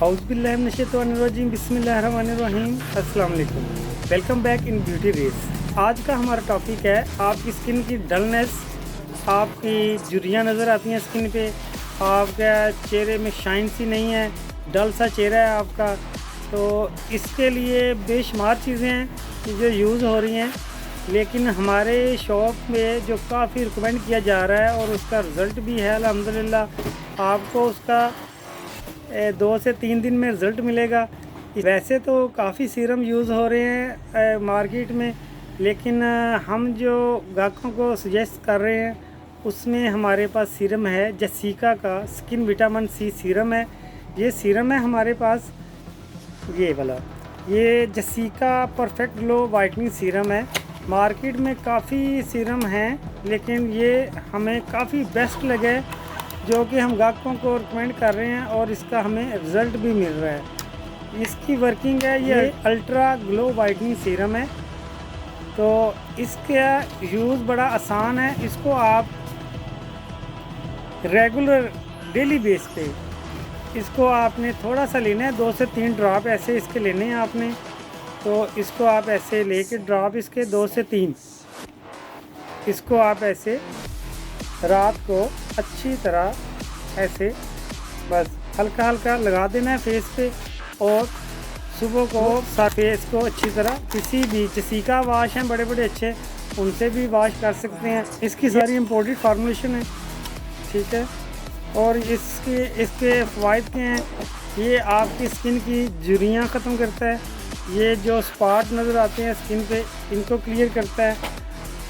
आउज़ुबिल्लाहिमिनश्शैतानिर्रजीम बिस्मिल्लाहिर्रहमानिर्रहीम अस्सलाम वालेकुम। Welcome back in beauty race. आज का हमारा टॉपिक है आपकी स्किन की डलनेस, आपकी झुर्रियाँ नज़र आती हैं स्किन पे, आपका चेहरे में शाइन सी नहीं है, डल सा चेहरा है आपका। तो इसके लिए बेशुमार चीज़ें हैं जो यूज़ हो रही हैं, लेकिन हमारे शॉप में जो काफ़ी रिकमेंड किया जा रहा है और उसका रिज़ल्ट भी है अल्हम्दुलिल्लाह। आपको उसका 2 से 3 दिन में रिज़ल्ट मिलेगा। वैसे तो काफ़ी सीरम यूज़ हो रहे हैं मार्केट में, लेकिन हम जो ग्राहकों को सजेस्ट कर रहे हैं उसमें हमारे पास सीरम है जसीका का स्किन विटामिन सी सीरम है। ये सीरम है हमारे पास, ये वाला, ये जसीका परफेक्ट ग्लो वाइटनिंग सीरम है। मार्केट में काफ़ी सीरम हैं, लेकिन ये हमें काफ़ी बेस्ट लगे जो कि हम ग्राहकों को रिकमेंड कर रहे हैं और इसका हमें रिज़ल्ट भी मिल रहा है। इसकी वर्किंग है, ये अल्ट्रा ग्लो वाइटनिंग सीरम है। तो इसका यूज़ बड़ा आसान है। इसको आप रेगुलर डेली बेस पे इसको आपने थोड़ा सा लेना है, 2 से 3 ड्रॉप ऐसे इसके लेने हैं आपने। तो इसको आप ऐसे लेके ड्रॉप इसके 2 से 3 इसको आप ऐसे रात को अच्छी तरह ऐसे बस हल्का हल्का लगा देना है फेस पे, और सुबह को फेस को अच्छी तरह किसी भी जसीका वाश हैं बड़े बड़े अच्छे, उनसे भी वॉश कर सकते हैं। इसकी सारी इम्पोर्टेड फार्मूलेशन है, ठीक है। और इसके फ़वाइद के हैं, ये आपकी स्किन की झुर्रियाँ ख़त्म करता है, ये जो स्पॉट नज़र आते हैं स्किन पे इनको क्लियर करता है।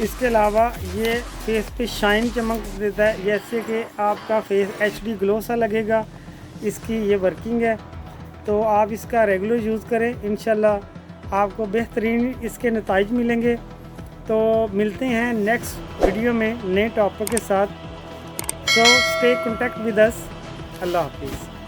इसके अलावा ये फेस पे शाइन चमक देता है, जैसे कि आपका फेस HD ग्लो सा लगेगा। इसकी ये वर्किंग है, तो आप इसका रेगुलर यूज़ करें, इंशाल्लाह आपको बेहतरीन इसके नताइज मिलेंगे। तो मिलते हैं नेक्स्ट वीडियो में नए टॉपिक के साथ। So stay contact with us. अल्लाह हाफिज़।